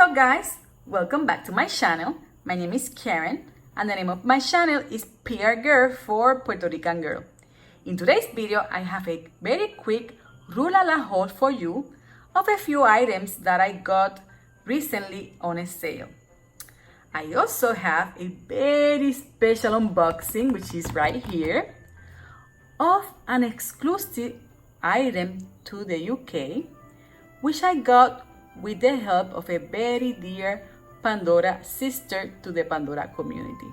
Hello guys, welcome back to my channel. My name is Karen and the name of my channel is PRgrl for Puerto Rican girl. In today's video, I have a very quick Ruelala haul for you of a few items that I got recently on a sale. I also have a very special unboxing, which is right here, of an exclusive item to the UK, which I got with the help of a very dear Pandora sister to the Pandora community.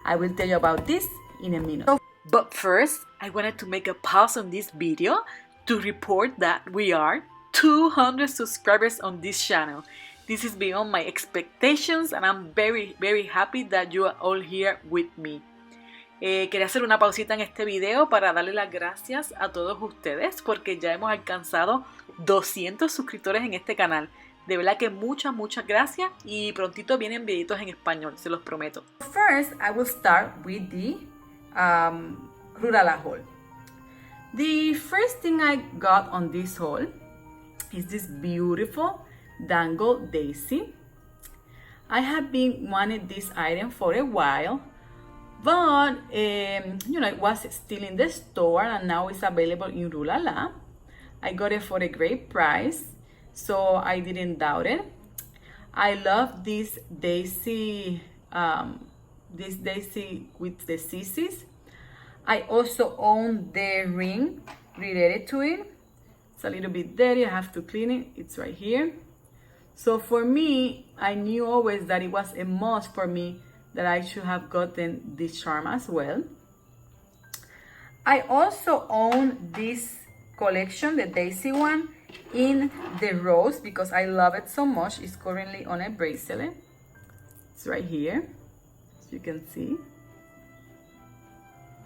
I will tell you about this in a minute. But first, I wanted to make a pause on this video to report that we are 200 subscribers on this channel. This is beyond my expectations and I'm very happy that you are all here with me. Quería hacer una pausita en este video para darle las gracias a todos ustedes porque ya hemos alcanzado 200 suscriptores en este canal. De verdad que muchas gracias y prontito vienen videitos en español, se los prometo. First, I will start with the Ruelala haul. The first thing I got on this haul is this beautiful dangle daisy. I have been wanting this item for a while, but it was still in the store and now it's available in Ruelala. I got it for a great price, so I didn't doubt it. I love this daisy with the scissors. I also own the ring related to it. It's a little bit dirty, I have to clean it. It's right here. So for me, I knew always that it was a must for me that I should have gotten this charm as well. I also own this collection, the daisy one, in the rose because I love it so much. It's currently on a bracelet. It's right here, as you can see.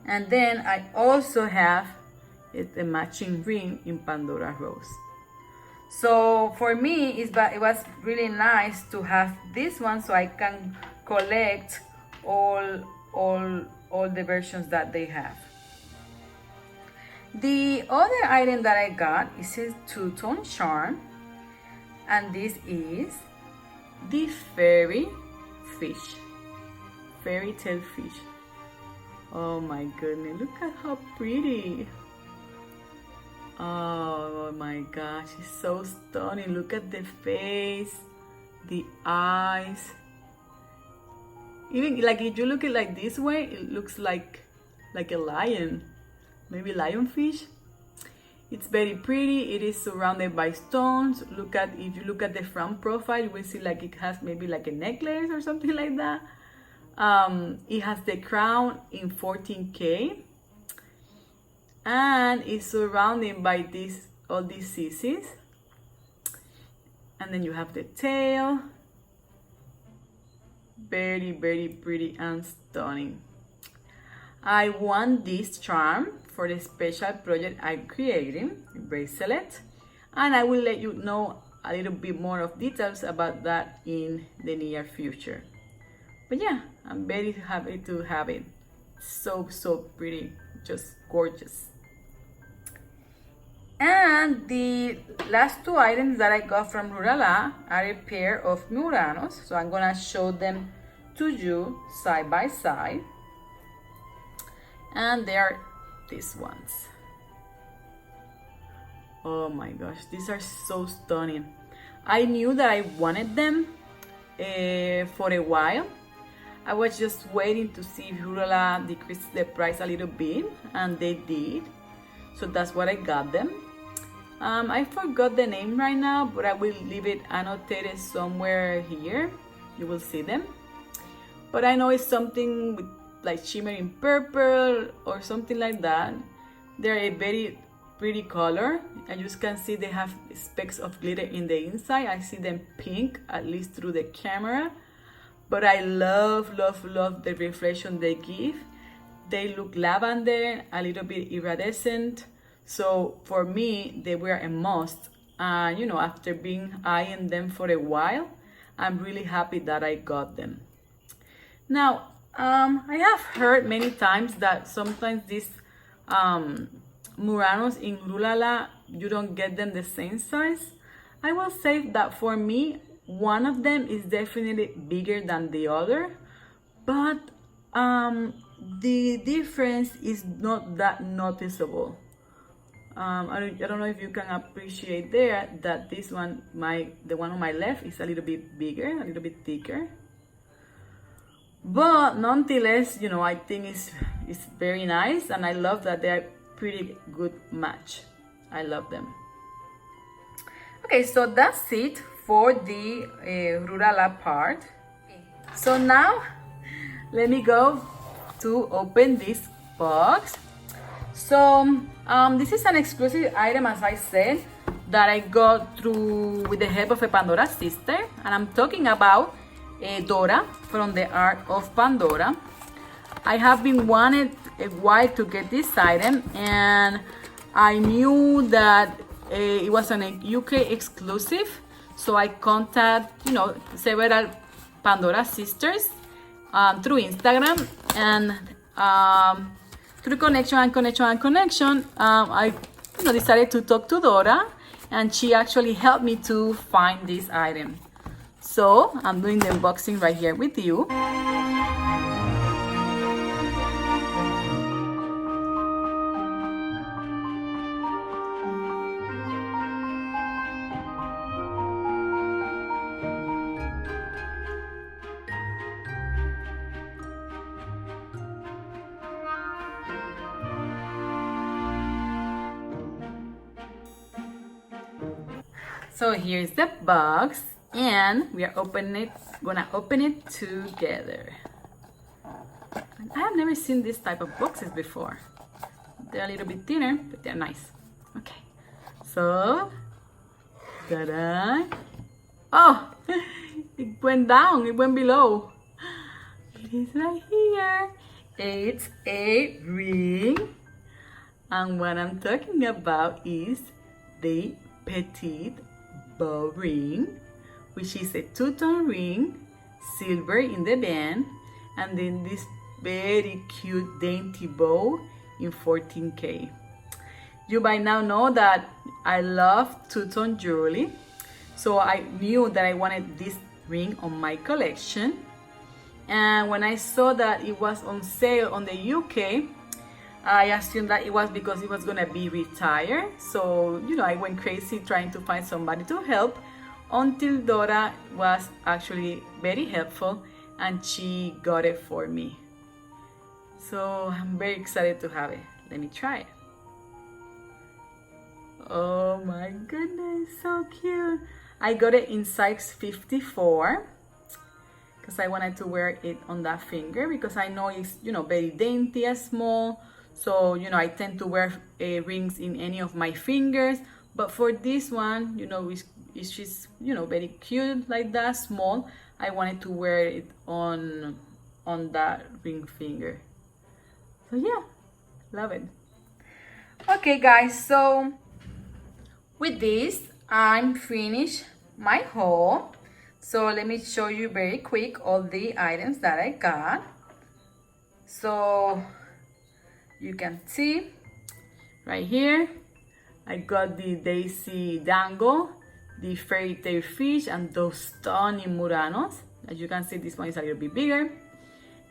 And then I also have a matching ring in Pandora rose. So for me, it was really nice to have this one so I can collect all the versions that they have. The other item that I got is a two-tone charm, and this is the fairy tale fish. Oh my goodness, look at how pretty. Oh my gosh, it's so stunning. Look at the face, the eyes. Even like if you look at it like this way, it looks like a lion, maybe lionfish. It's very pretty. It is surrounded by stones. If you look at the front profile, you will see like it has maybe like a necklace or something like that. It has the crown in 14K. And it's surrounded by all these scissors. And then you have the tail. Very pretty and stunning. I want this charm for the special project I'm creating, a bracelet. And I will let you know a little bit more of details about that in the near future. But yeah, I'm very happy to have it. So pretty, just gorgeous. And the last two items that I got from Ruelala are a pair of Muranos. So I'm gonna show them to you side by side. And they are these ones. Oh my gosh, these are so stunning. I knew that I wanted them for a while. I was just waiting to see if Ruelala decreased the price a little bit, and they did. So that's what I got them. I forgot the name right now, but I will leave it annotated somewhere here. You will see them. But I know it's something with like shimmering purple or something like that. They're a very pretty color. As you can see, they have specks of glitter in the inside. I see them pink, at least through the camera. But I love the reflection they give. They look lavender, a little bit iridescent. So for me, they were a must. After being eyeing them for a while, I'm really happy that I got them. Now, I have heard many times that sometimes these Muranos in Ruelala, you don't get them the same size. I will say that for me, one of them is definitely bigger than the other, but the difference is not that noticeable. I don't know if you can appreciate there that this one, the one on my left, is a little bit bigger, a little bit thicker. But nonetheless, you know, I think it's very nice, and I love that they're pretty good match. I love them. Okay, so that's it for the Rulala part. So now let me go to open this box. So this is an exclusive item, as I said, that I got through with the help of a Pandora sister, and I'm talking about Dora from the Art of Pandora. I have been wanting a while to get this item, and I knew that it was an UK exclusive, so I contacted, you know, several Pandora sisters through Instagram, and through connection, I decided to talk to Dora, and she actually helped me to find this item. So I'm doing the unboxing right here with you. So here's the box, and we are gonna open it together. And I have never seen this type of boxes before. They're a little bit thinner, but they're nice. Okay, so ta-da! Oh, it went down, it went below. It is right here. It's a ring, and what I'm talking about is the petite bow ring, which is a two-tone ring, silver in the band, and then this very cute dainty bow in 14K. You by now know that I love two-tone jewelry, so I knew that I wanted this ring on my collection. And when I saw that it was on sale on the UK, I assumed that it was because it was gonna be retired. So, you know, I went crazy trying to find somebody to help, until Dora was actually very helpful, and she got it for me. So I'm very excited to have it. Let me try it. Oh my goodness, so cute. I got it in size 54 because I wanted to wear it on that finger, because I know it's, you know, very dainty and small. So, you know, I tend to wear rings in any of my fingers, but for this one, you know, it's just, you know, very cute like that, small. I wanted to wear it on that ring finger. So yeah, love it. Okay guys, so with this, I'm finished my haul. So let me show you very quick all the items that I got. So you can see right here, I got the Daisy Dangle, the fairy tale fish, and those stunning Muranos. As you can see, this one is a little bit bigger.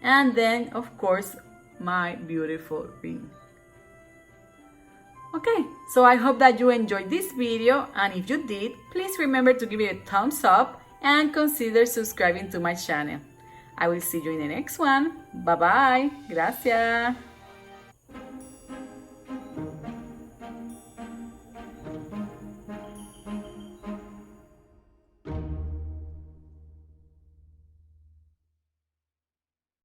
And then, of course, my beautiful ring. Okay, so I hope that you enjoyed this video, and if you did, please remember to give it a thumbs up and consider subscribing to my channel. I will see you in the next one. Bye bye. Gracias.